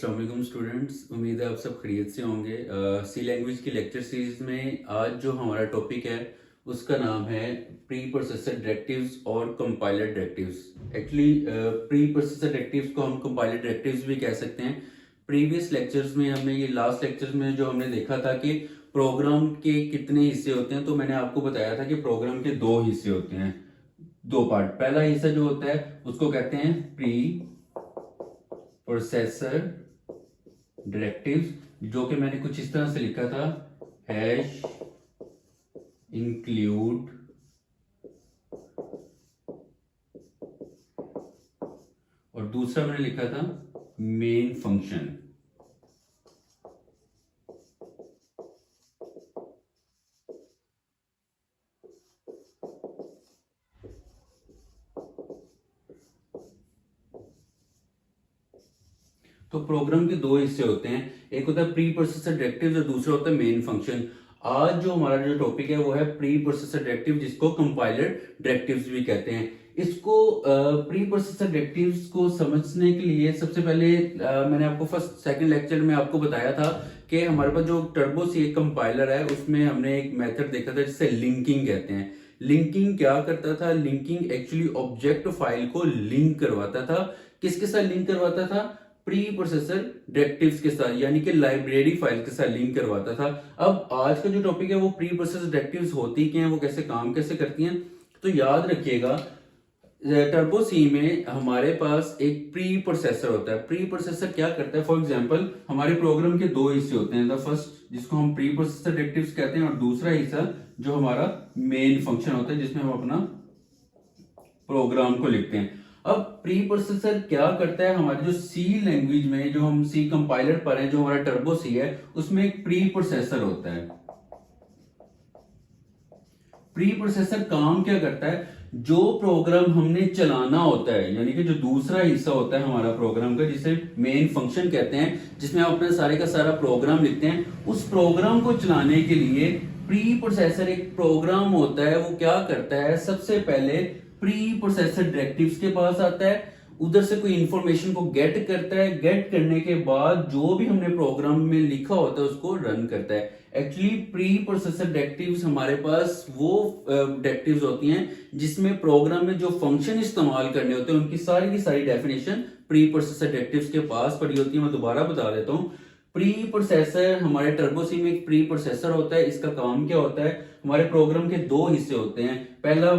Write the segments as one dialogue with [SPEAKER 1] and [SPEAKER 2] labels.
[SPEAKER 1] अस्सलाम स्टूडेंट्स, उम्मीद है आप सब खैरियत से होंगे। सी लैंग्वेज की लेक्चर सीरीज में आज जो हमारा टॉपिक है उसका नाम है प्री प्रोसेसर डायरेक्टिव्स और compiler directives. Actually pre processor directives को हम कंपाइलर डायरेक्टिव्स भी कह सकते हैं। प्रीवियस लेक्चर्स में हमने ये लास्ट लेक्चर्स में जो हमने देखा था कि प्रोग्राम के कितने हिस्से होते हैं, तो मैंने आपको बताया था कि प्रोग्राम के दो हिस्से होते हैं, दो पार्ट। पहला हिस्सा जो होता है उसको कहते हैं प्री प्रोसेसर डायरेक्टिव्स, जो कि मैंने कुछ इस तरह से लिखा था, हैश इंक्लूड और दूसरा मैंने लिखा था मेन फंक्शन। तो प्रोग्राम के दो हिस्से होते हैं, एक होता है प्री प्रोसेसर डायरेक्टिव्स और दूसरा होता है मेन फंक्शन। आज जो हमारा जो टॉपिक है वो है प्री प्रोसेसर डायरेक्टिव, जिसको कंपाइलर डायरेक्टिव्स भी कहते हैं। इसको प्री प्रोसेसर डायरेक्टिव्स को समझने के लिए सबसे पहले मैंने आपको फर्स्ट सेकंड लेक्चर में आपको बताया था कि हमारे पास जो टर्बो सी कंपाइलर है उसमें हमने एक मेथड देखा था जिसे लिंकिंग कहते हैं। लिंकिंग क्या करता था? लिंकिंग एक्चुअली ऑब्जेक्ट फाइल को लिंक करवाता था। किसके साथ लिंक करवाता था? प्री प्रोसेसर डायरेक्टिव्स के साथ, यानी कि लाइब्रेरी फाइल के साथ लिंक करवाता था। अब आज का जो टॉपिक है वो प्री प्रोसेसर डायरेक्टिव्स होती क्या है, वो कैसे काम कैसे करती हैं, तो याद रखिएगा टर्बो सी में हमारे पास एक प्री प्रोसेसर होता है। प्री प्रोसेसर क्या करता है? फॉर एग्जांपल हमारे प्रोग्राम के दो हिस्से होते हैं, द फर्स्ट जिसको हम प्री प्रोसेसर डायरेक्टिव्स कहते हैं और दूसरा हिस्सा जो हमारा मेन फंक्शन होता है जिसमें हम अपना प्रोग्राम को लिखते हैं। अब प्री प्रोसेसर क्या करता है? हमारी जो सी लैंग्वेज में जो हम सी कंपाइलर पर हैं, जो हमारा टर्बो सी है, उसमें एक प्री प्रोसेसर होता है। प्री प्रोसेसर काम क्या करता है? जो प्रोग्राम हमने चलाना होता है, यानी कि जो दूसरा हिस्सा होता है हमारा प्रोग्राम का, जिसे मेन फंक्शन कहते हैं, जिसमें हम अपना सारे का सारा प्रोग्राम लिखते हैं, उस प्रोग्राम को चलाने के लिए प्री प्रोसेसर एक प्रोग्राम होता है। वो क्या करता है? सबसे पहले प्री प्रोसेसर डायरेक्टिव्स के पास आता है, उधर से कोई इंफॉर्मेशन को गेट करता है, गेट करने के बाद जो भी हमने प्रोग्राम में लिखा होता है उसको रन करता है। एक्चुअली प्री प्रोसेसर डायरेक्टिव्स हमारे पास वो डायरेक्टिव्स होती हैं जिसमें प्रोग्राम में जो फंक्शन इस्तेमाल करने होते हैं उनकी सारी की सारी डेफिनेशन प्री प्रोसेसर डायरेक्टिव्स के पास पड़ी होती है। मैं दोबारा बता देता हूँ। प्री प्रोसेसर हमारे टर्बो सी में एक प्री प्रोसेसर होता है। इसका काम क्या होता है? हमारे प्रोग्राम के दो हिस्से होते हैं, पहला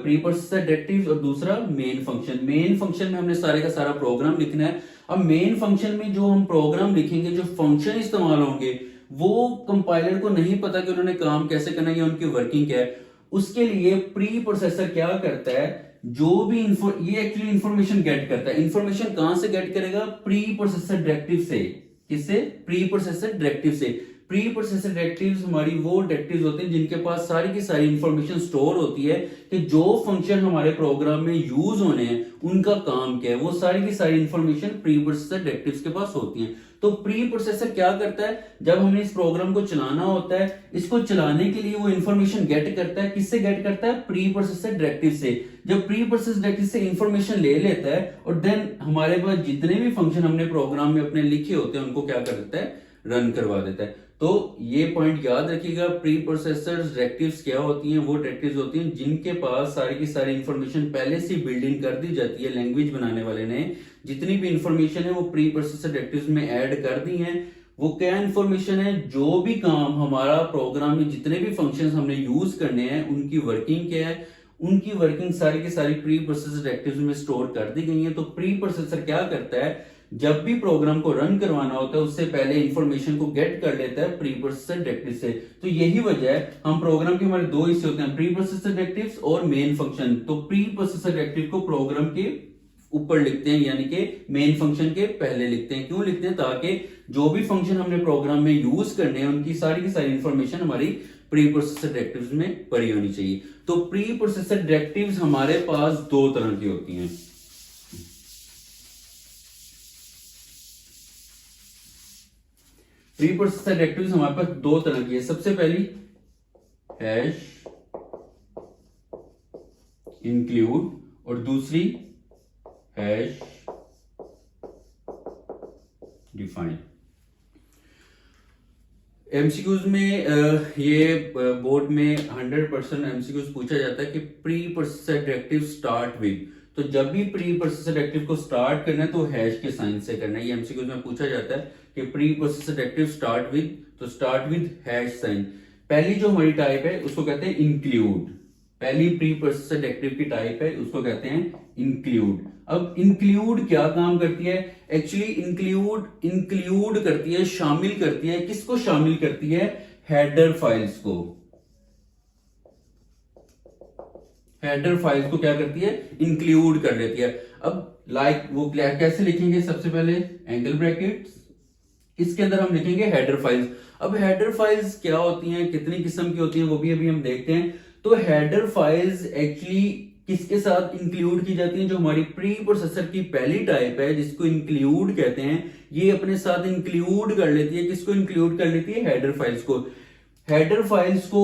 [SPEAKER 1] प्री प्रोसेसर डायरेक्टिव्स और दूसरा मेन फंक्शन। मेन फंक्शन में हमने सारे का सारा प्रोग्राम लिखना है। अब मेन फंक्शन में जो हम प्रोग्राम लिखेंगे, जो फंक्शन इस्तेमाल होंगे, वो कंपाइलर को नहीं पता कि उन्होंने काम कैसे करना है या उनकी वर्किंग क्या है। उसके लिए प्री प्रोसेसर क्या करता है? जो भी ये एक्चुअली इंफॉर्मेशन गेट करता है। इंफॉर्मेशन कहां से गेट करेगा? प्री प्रोसेसर डायरेक्टिव से। किससे? प्री प्रोसेसर डायरेक्टिव से। प्री प्रोसेसर डायरेक्टिव्स हमारी वो डायरेक्टिव्स होते हैं जिनके पास सारी की सारी इंफॉर्मेशन स्टोर होती है कि जो फंक्शन हमारे प्रोग्राम में यूज होने हैं उनका काम क्या है। वो सारी की सारी इंफॉर्मेशन प्री प्रोसेसर डायरेक्टिव्स के पास होती है। तो प्री प्रोसेसर क्या करता है? जब हमें इस प्रोग्राम को चलाना होता है, इसको चलाने के लिए वो इंफॉर्मेशन गेट करता है। किससे गेट करता है? प्री प्रोसेसर डायरेक्टिव से। जब प्री प्रोसेसर डायरेक्टिव से इंफॉर्मेशन ले लेता है और देन हमारे पास जितने भी फंक्शन हमने प्रोग्राम में अपने लिखे होते हैं उनको क्या कर देता है? रन करवा देता है। तो ये पॉइंट याद रखिएगा। प्री प्रोसेसर डायरेक्टिव्स क्या होती हैं? वो डायरेक्टिव्स होती हैं जिनके पास सारी की सारी इंफॉर्मेशन पहले से बिल्ड इन कर दी जाती है। लैंग्वेज बनाने वाले ने जितनी भी इंफॉर्मेशन है वो प्री प्रोसेसर डायरेक्टिव्स में ऐड कर दी है। वो क्या इंफॉर्मेशन है? जो भी काम हमारा प्रोग्राम में जितने भी फंक्शंस हमने यूज करने हैं उनकी वर्किंग क्या है, उनकी वर्किंग सारी की सारी प्री प्रोसेसर डायरेक्टिव्स में स्टोर कर दी गई है। तो प्री प्रोसेसर क्या करता है? जब भी प्रोग्राम को रन करवाना होता है उससे पहले इंफॉर्मेशन को गेट कर लेता है प्री प्रोसेसर डायरेक्टिव से। तो यही वजह है, हम प्रोग्राम के हमारे दो हिस्से होते हैं, प्री प्रोसेसर डायरेक्टिव्स और मेन फंक्शन। तो प्री प्रोसेसर डायरेक्टिव को प्रोग्राम के ऊपर लिखते हैं, यानी कि मेन फंक्शन के पहले लिखते हैं। क्यों लिखते हैं? ताकि जो भी फंक्शन हमने प्रोग्राम में यूज करने हैं उनकी सारी की सारी इंफॉर्मेशन हमारी प्री प्रोसेसर डायरेक्टिव्स में पड़ी होनी चाहिए। तो प्री प्रोसेसर डायरेक्टिव्स हमारे पास दो तरह की होती हैं। प्री प्रोसेसर डायरेक्टिव्स हमारे पास दो तरह की है। सबसे पहली हैश इंक्लूड और दूसरी हैश डिफाइन। एमसीक्यूज में ये बोर्ड में 100% एमसीक्यूज पूछा जाता है कि pre processor directive start with. तो जब भी प्री प्रोसेसर डायरेक्टिव को स्टार्ट करना है तो हैश के साइन से करना है। ये एमसीक्यूज में पूछा जाता है कि pre processor directive start with, तो स्टार्ट विद हैश साइन। पहली जो हमारी टाइप है उसको कहते हैं इंक्लूड। पहली प्री प्रोसेसर डायरेक्टिव की टाइप है उसको कहते हैं इंक्लूड। अब इंक्लूड क्या काम करती है? एक्चुअली इंक्लूड करती है, शामिल करती है। किसको शामिल करती है? हेडर फाइल्स को। हेडर फाइल्स को क्या करती है? इंक्लूड कर लेती है। अब वो कैसे लिखेंगे? सबसे पहले एंगल ब्रैकेट्स, इसके अंदर हम लिखेंगे हेडर फाइल्स। अब हेडर फाइल्स क्या होती हैं, कितनी किस्म की होती हैं, वो भी अभी हम देखते हैं। तो हेडर फाइल्स एक्चुअली किसके साथ इंक्लूड की जाती हैं? जो हमारी प्री प्रोसेसर की पहली टाइप है जिसको इंक्लूड कहते हैं, ये अपने साथ इंक्लूड कर लेती है। किसको इंक्लूड कर लेती है? हेडर फाइल्स को। हेडर फाइल्स को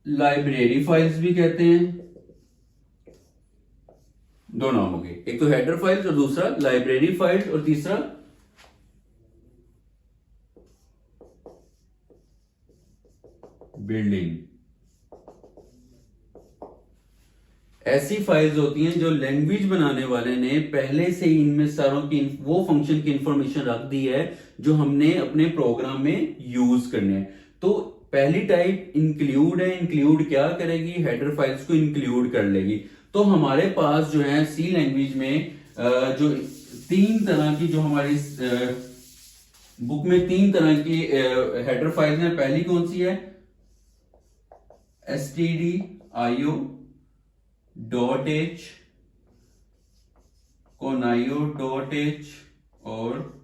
[SPEAKER 1] लाइब्रेरी फाइल्स भी कहते हैं। दो नाम हो गए, एक तो हेडर फाइल्स और दूसरा लाइब्रेरी फाइल्स और तीसरा बिल्डिंग। ऐसी फाइल्स होती हैं जो लैंग्वेज बनाने वाले ने पहले से ही इनमें सारों की वो फंक्शन की इंफॉर्मेशन रख दी है जो हमने अपने प्रोग्राम में यूज करने हैं। तो पहली टाइप इंक्लूड है। इंक्लूड क्या करेगी? हेडर फाइल्स को इंक्लूड कर लेगी। तो हमारे पास जो है सी लैंग्वेज में जो तीन तरह की, जो हमारी बुक में तीन तरह की हेडर फाइल्स हैं। पहली कौन सी है? stdio.h, conio.h और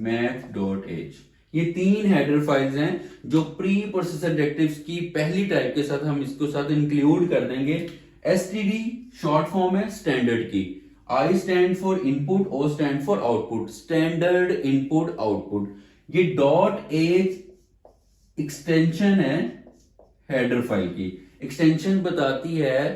[SPEAKER 1] math.h। ये तीन हेडर फाइल्स हैं जो प्री प्रोसेसर डायरेक्टिव्स की पहली टाइप के साथ हम इसको साथ इंक्लूड कर देंगे। std शॉर्ट फॉर्म है स्टैंडर्ड की। I stand for input, O stand for output, standard input output. ये .h एक्सटेंशन है हेडर फाइल की। एक्सटेंशन बताती है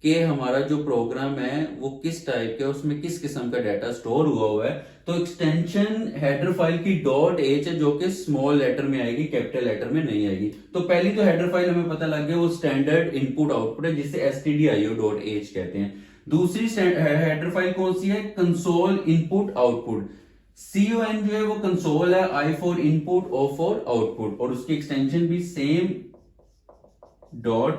[SPEAKER 1] कि हमारा जो प्रोग्राम है वो किस टाइप का, उसमें किस किस्म का डाटा स्टोर हुआ है। तो एक्सटेंशन हेडर फाइल की .h है जो कि स्मॉल लेटर में आएगी, कैपिटल लेटर में नहीं आएगी। तो पहली तो हेडर फाइल हमें पता लग गया वो स्टैंडर्ड इनपुट आउटपुट है जिसे stdio.h कहते हैं। दूसरी हेडर फाइल कौन सी है? Console input output. con जो है वो कंसोल है, I for input, O for output, और उसकी एक्सटेंशन भी सेम .h।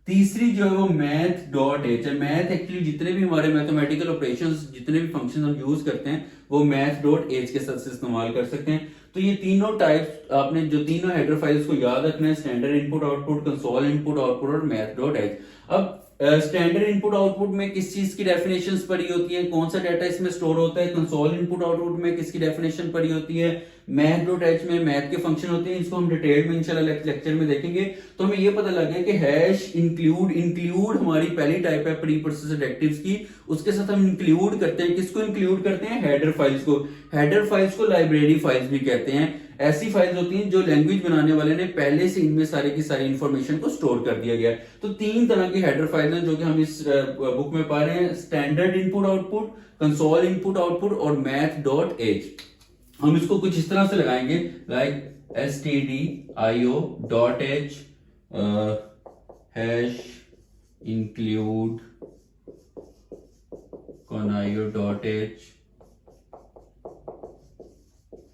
[SPEAKER 1] तीसरी जो है वो math.h है। मैथ एक्चुअली जितने भी हमारे मैथमेटिकल ऑपरेशंस, जितने भी फंक्शन हम यूज करते हैं वो math.h के साथ इस्तेमाल कर सकते हैं। तो ये तीनों टाइप्स, आपने जो तीनों हेडर फाइल्स को याद रखना है, standard input output, console input output और math.h। अब स्टैंडर्ड इनपुट आउटपुट में किस चीज की डेफिनेशंस पड़ी होती है, कौन सा डाटा इसमें स्टोर होता है। कंसोल इनपुट आउटपुट में किसकी डेफिनेशन पड़ी होती है? math.h में मैथ के फंक्शन होते हैं। इसको हम डिटेल में इंशाल्लाह लेक्चर में देखेंगे। तो हमें ये पता लग गया कि हैश इंक्लूड हमारी पहली टाइप है प्री प्रोसेसर डायरेक्टिव्स की। उसके साथ हम इंक्लूड करते हैं, किसको इंक्लूड करते हैं? हेडर फाइल्स को। हेडर फाइल्स को लाइब्रेरी फाइल्स भी कहते हैं। ऐसी फाइल्स होती हैं जो लैंग्वेज बनाने वाले ने पहले से इनमें सारे की सारी इंफॉर्मेशन को स्टोर कर दिया गया है। तो तीन तरह की हेडर फाइल्स हैं जो कि हम इस बुक में पा रहे हैं, standard input output, console input output और math.h। हम इसको कुछ इस तरह से लगाएंगे, like stdio.h hash include conio.h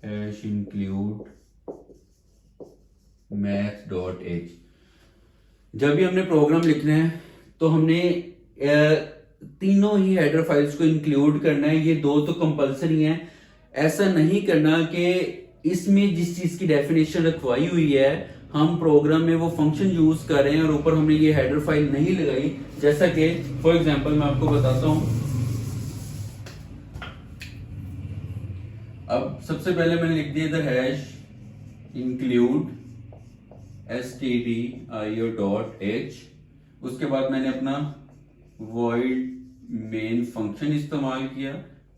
[SPEAKER 1] hash include math.h। जब भी हमने प्रोग्राम लिखना है तो हमने तीनों ही हेडर फाइल्स को इंक्लूड करना है। ये दो तो कंपलसरी हैं। ऐसा नहीं करना कि इसमें जिस चीज की डेफिनेशन रखवाई हुई है हम प्रोग्राम में वो फंक्शन यूज कर रहे हैं और ऊपर हमने ये हेडर फाइल नहीं लगाई। जैसा कि फॉर एग्जांपल मैं आपको बताता हूं। अब सबसे पहले मैंने लिख दिया इधर हैश इंक्लूड stdio.h। उसके बाद मैंने अपना void मेन फंक्शन इस्तेमाल किया,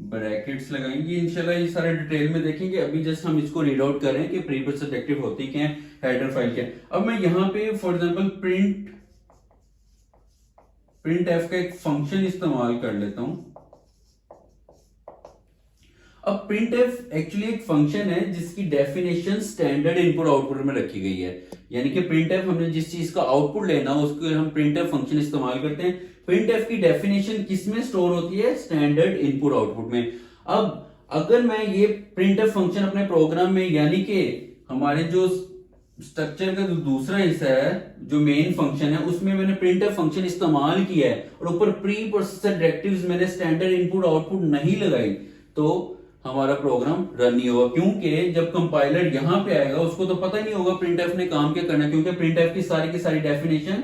[SPEAKER 1] ब्रैकेट्स लगाएंगे। इंशाल्लाह ये सारे डिटेल में देखेंगे। अभी जस्ट हम इसको रीड आउट करें कि प्री प्रोसेसर डायरेक्टिव होती क्या है, हेडर फाइल क्या है। अब मैं यहां पे फॉर एग्जांपल प्रिंट एफ का एक फंक्शन इस्तेमाल कर लेता हूं। अब printf एक्चुअली एक फंक्शन है जिसकी डेफिनेशन स्टैंडर्ड इनपुट आउटपुट में रखी गई है, यानी कि printf हमने जिस चीज का आउटपुट लेना हो उसके हम printf फंक्शन इस्तेमाल करते हैं। printf की डेफिनेशन किसमें स्टोर होती है? स्टैंडर्ड इनपुट आउटपुट में। अब अगर मैं ये printf फंक्शन अपने प्रोग्राम में, यानी कि हमारे जो स्ट्रक्चर का जो दूसरा हिस्सा है जो मेन फंक्शन है उसमें मैंने printf फंक्शन इस्तेमाल किया है और ऊपर प्री प्रोसेसर डायरेक्टिव्स मैंने स्टैंडर्ड इनपुट आउटपुट नहीं लगाई, तो हमारा प्रोग्राम रन नहीं होगा, क्योंकि जब कंपाइलर यहां पे आएगा उसको तो पता नहीं होगा printf ने काम क्या करना है, क्योंकि printf की सारी डेफिनेशन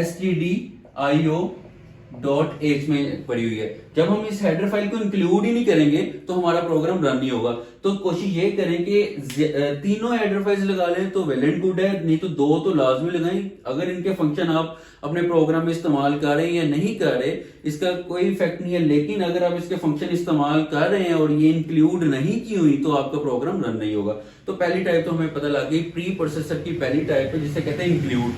[SPEAKER 1] stdio.h में पड़ी हुई है। जब हम इस हेडर फाइल को इंक्लूड ही नहीं करेंगे तो हमारा प्रोग्राम रन नहीं होगा। तो कोशिश ये करें कि तीनों हेडर फाइल्स लगा लें तो वेल एंड गुड है, नहीं तो दो तो लाजमी लगाएं। अगर इनके फंक्शन आप अपने प्रोग्राम में इस्तेमाल कर रहे हैं या नहीं कर रहे इसका कोई इफेक्ट नहीं है, लेकिन अगर आप इसके फंक्शन इस्तेमाल कर रहे हैं और ये इंक्लूड नहीं की हुई तो आपका प्रोग्राम रन नहीं होगा। तो पहली टाइप तो हमें पता लग गई, प्री प्रोसेसर की पहली टाइप है जिसे कहते हैं इंक्लूड।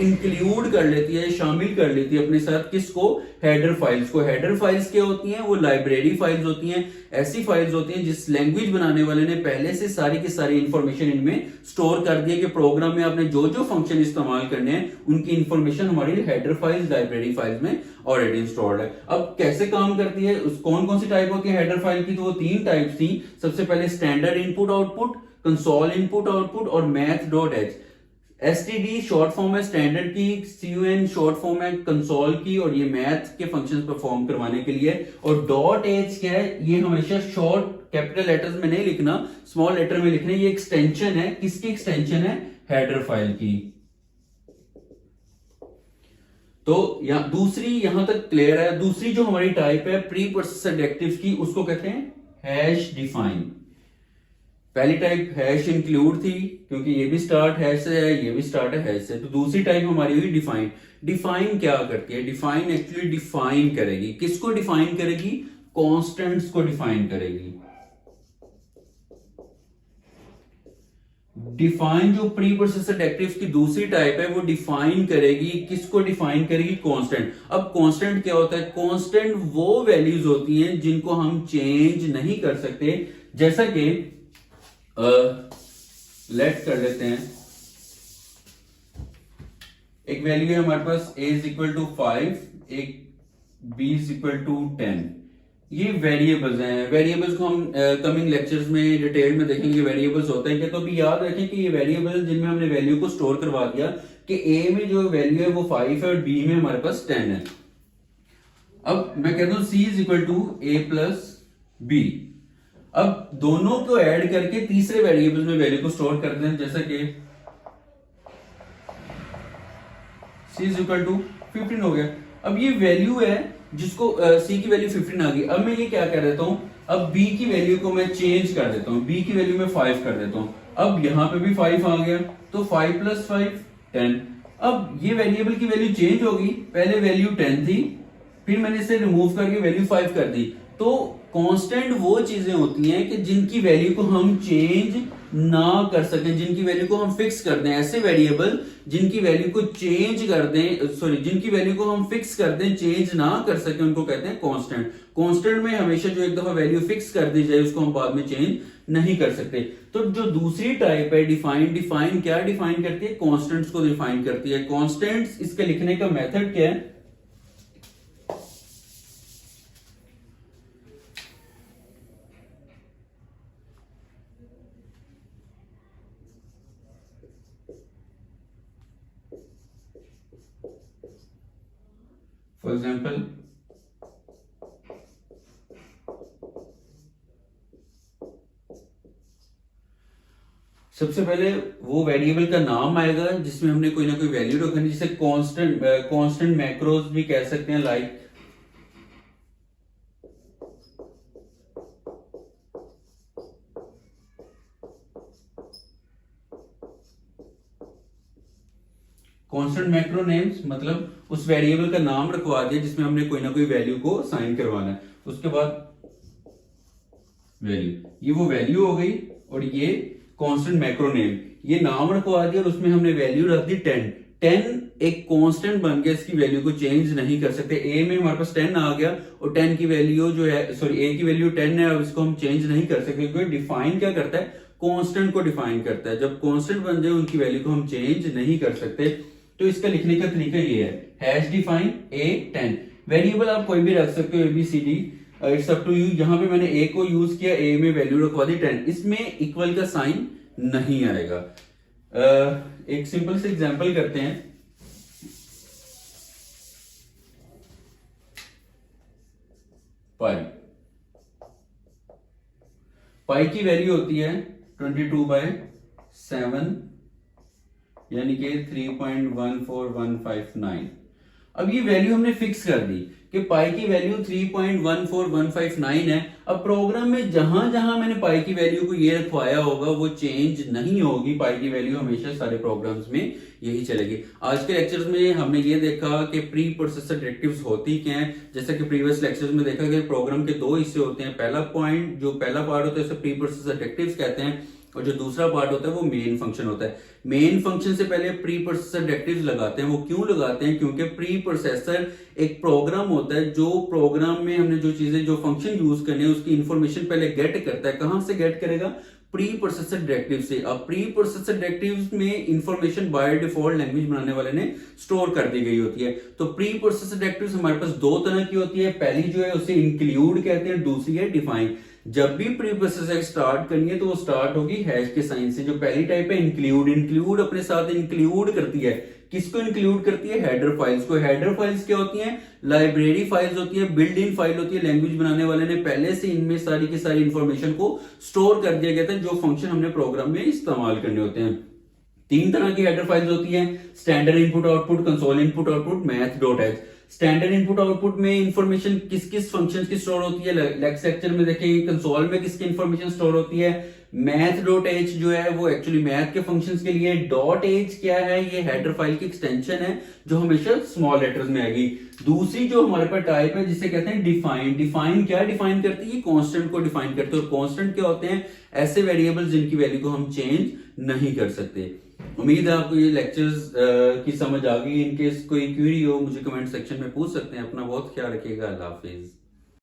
[SPEAKER 1] इंक्लूड कर लेती है, शामिल कर लेती है अपने साथ किसको? हेडर फाइल्स को। हेडर फाइल्स क्या होती हैं? वो लाइब्रेरी फाइल्स होती हैं, ऐसी फाइल्स होती हैं जिस लैंग्वेज बनाने वाले ने पहले से सारी की सारी इंफॉर्मेशन इनमें स्टोर कर दी है कि प्रोग्राम में आपने जो जो फंक्शन इस्तेमाल करने हैं उनकी इंफॉर्मेशन हमारी हेडर फाइल्स, लाइब्रेरी फाइल्स में ऑलरेडी इंस्टॉल्ड है। अब कैसे काम करती है, कौन कौन सी टाइप होती है हेडर फाइल की? तो वो तीन टाइप थी। सबसे पहले standard input output, console input output और math.h। std शॉर्ट फॉर्म है स्टैंडर्ड की, cun शॉर्ट फॉर्म है कंसोल की, और ये मैथ के फंक्शंस परफॉर्म करवाने के लिए। और .h क्या है? ये हमेशा शॉर्ट कैपिटल लेटर्स में नहीं लिखना, स्मॉल लेटर में लिखना। ये एक्सटेंशन है, किसकी एक्सटेंशन है? हेडर फाइल की। तो दूसरी यहां तक क्लियर है। दूसरी जो हमारी टाइप है प्री प्रोसेसर डायरेक्टिव्स की, उसको कहते हैं हैश डिफाइन। पहली टाइप हैश इंक्लूड थी क्योंकि ये भी स्टार्ट हैश से है, ये भी स्टार्ट है हैश से। तो दूसरी टाइप हमारी हुई डिफाइन। डिफाइन क्या करती है? डिफाइन एक्चुअली डिफाइन करेगी, किसको डिफाइन करेगी? कॉन्स्टेंट्स को डिफाइन करेगी। डिफाइन जो प्री प्रोसेसर डायरेक्टिव्स की दूसरी टाइप है वो डिफाइन करेगी, किसको डिफाइन करेगी? कांस्टेंट। अब कांस्टेंट क्या होता है? कांस्टेंट वो वैल्यूज होती हैं जिनको हम चेंज नहीं कर सकते। जैसा कि लेट कर लेते हैं, एक वैल्यू है हमारे पास a इज इक्वल टू 5, एक b इज इक्वल टू 10। ये वेरिएबल्स हैं। वेरिएबल्स को हम कमिंग लेक्चर्स में डिटेल में देखेंगे वेरिएबल्स होते हैं क्या। तो अभी याद रखें कि ये वेरिएबल्स जिनमें हमने वैल्यू को स्टोर करवा दिया कि a में जो वैल्यू है वो 5 है और b में हमारे पास 10 है। अब मैं कहता हूं c is equal to a plus b। अब दोनों को ऐड करके तीसरे वेरिएबल में वैल्यू को स्टोर करते हैं, जैसा कि c इज इक्वल टू 15 हो गया। अब ये वैल्यू है जिसको c की वैल्यू 15 आ गई। अब मैं ये क्या कर देता हूं, अब b की वैल्यू को मैं चेंज कर देता हूं, b की वैल्यू में 5 कर देता हूं। अब यहां पे भी 5 आ गया, तो 5 प्लस 5 10। अब ये वेरिएबल की वैल्यू चेंज होगी, पहले वैल्यू 10 थी, फिर मैंने इसे रिमूव करके वैल्यू 5 कर दी। तो कांस्टेंट वो चीजें होती हैं कि जिनकी वैल्यू को हम चेंज ना कर सकें, जिनकी वैल्यू को हम फिक्स कर दें। ऐसे वेरिएबल जिनकी वैल्यू को चेंज कर दें, सॉरी जिनकी वैल्यू को हम फिक्स कर दें, चेंज ना कर सकें, उनको कहते हैं कांस्टेंट। कांस्टेंट में हमेशा जो एक दफा वैल्यू फिक्स कर दी जाए उसको हम बाद में चेंज नहीं कर सकते। तो जो दूसरी टाइप है डिफाइन, डिफाइन क्या डिफाइन करती है? कांस्टेंट्स को डिफाइन करती है। कांस्टेंट्स, इसके लिखने का मेथड क्या है? फॉर एग्जाम्पल सबसे पहले वो वेरिएबल का नाम आएगा जिसमें हमने कोई ना कोई वैल्यू रखनी, जिसे कांस्टेंट मैक्रोज भी कह सकते हैं। लाइक कांस्टेंट मैक्रो नेम्स, मतलब उस वेरिएबल का नाम रखवा दिया जिसमें हमने कोई ना कोई वैल्यू को असाइन करवाना है। उसके बाद वैल्यू, ये वो वैल्यू हो गई, और ये कांस्टेंट मैक्रो नेम, ये नाम रखवा दिया और उसमें हमने वैल्यू रख दी 10। 10 एक कांस्टेंट बन गया, इसकी वैल्यू को चेंज नहीं कर सकते। ए में हमारे पास 10 आ गया और 10 की वैल्यू जो है, सॉरी ए की वैल्यू 10 है, अब इसको हम चेंज नहीं कर सकते क्योंकि डिफाइन क्या करता है, कांस्टेंट को डिफाइन करता है। जब कांस्टेंट बन जाए उनकी वैल्यू को हम चेंज नहीं कर सकते। तो इसका लिखने का तरीका ये है, हैश डिफाइन ए 10। वेरिएबल आप कोई भी रख सकते हो, ABCD, it's up to you. यहां पे मैंने ए को यूज किया, ए में वैल्यू रखवा दी 10, इसमें इक्वल का साइन नहीं आएगा। एक सिंपल से एग्जांपल करते हैं। पाई की वैल्यू होती है 22/7 यानी कि 3.14159। अब ये वैल्यू हमने फिक्स कर दी कि पाई की वैल्यू 3.14159 है। अब प्रोग्राम में जहां जहां मैंने पाई की वैल्यू को ये रखवाया होगा वो चेंज नहीं होगी। पाई की वैल्यू हमेशा सारे प्रोग्राम्स में यही चलेगी। आज के लेक्चर्स में हमने ये देखा कि प्री प्रोसेसर डायरेक्टिव्स होती क्या है। जैसा कि प्रीवियस लेक्चर्स में देखा कि प्रोग्राम के दो हिस्से होते हैं। पहला पार्ट होता है उसे प्री प्रोसेसर डायरेक्टिव्स कहते हैं, और जो दूसरा पार्ट होता है वो मेन फंक्शन होता है। मेन फंक्शन से पहले प्री प्रोसेसर डायरेक्टिव्स लगाते हैं। वो क्यों लगाते हैं? क्योंकि प्री प्रोसेसर एक प्रोग्राम होता है, जो प्रोग्राम में हमने जो चीजें, जो फंक्शन यूज करने हैं उसकी इंफॉर्मेशन पहले गेट करता है। कहां से गेट करेगा? प्री प्रोसेसर डायरेक्टिव से। अब प्री प्रोसेसर डायरेक्टिव्स में इंफॉर्मेशन बाय डिफॉल्ट लैंग्वेज बनाने वाले ने स्टोर कर दी गई होती है। तो प्री प्रोसेसर डायरेक्टिव्स हमारे पास दो तरह की होती है। पहली जो है उसे इंक्लूड कहते हैं, दूसरी है डिफाइन। जब भी प्री प्रोसेसर स्टार्ट करनी है तो वो स्टार्ट होगी हैश के साइन से। जो पहली टाइप है इंक्लूड, इंक्लूड अपने साथ इंक्लूड करती है। किसको इंक्लूड करती है? हेडर फाइल्स को। हेडर फाइल्स क्या होती हैं? लाइब्रेरी फाइल्स होती है, बिल्ड इन फाइल होती है। लैंग्वेज बनाने वाले ने पहले से इनमें सारी की सारी इंफॉर्मेशन को स्टोर कर दिया गया था, जो फंक्शन हमने प्रोग्राम में इस्तेमाल करने होते हैं। तीन तरह की हेडर फाइल्स होती है, standard input output, console input output, math.h। Standard input output में इंफॉर्मेशन किस किस फंक्शंस की स्टोर होती है नेक्स्ट लेक्चर में देखेंगे। कंसोल में किसकी इंफॉर्मेशन स्टोर होती है? math.h जो है वो एक्चुअली मैथ के फंक्शंस के लिए। .h क्या है? ये हेडर फाइल की एक्सटेंशन है जो हमेशा स्मॉल लेटर्स में आएगी। दूसरी जो हमारे पास टाइप है जिसे कहते हैं डिफाइन। डिफाइन क्या डिफाइन करती है? कांस्टेंट को डिफाइन करते हैं। और कांस्टेंट क्या होते हैं? ऐसे वेरिएबल्स जिनकी वैल्यू को हम चेंज नहीं कर सकते। उम्मीद है आपको ये लेक्चर्स की समझ आ गई। इनकेस कोई क्वेरी हो मुझे कमेंट सेक्शन में पूछ सकते हैं। अपना बहुत ख्याल रखिएगा। अल्लाह हाफिज।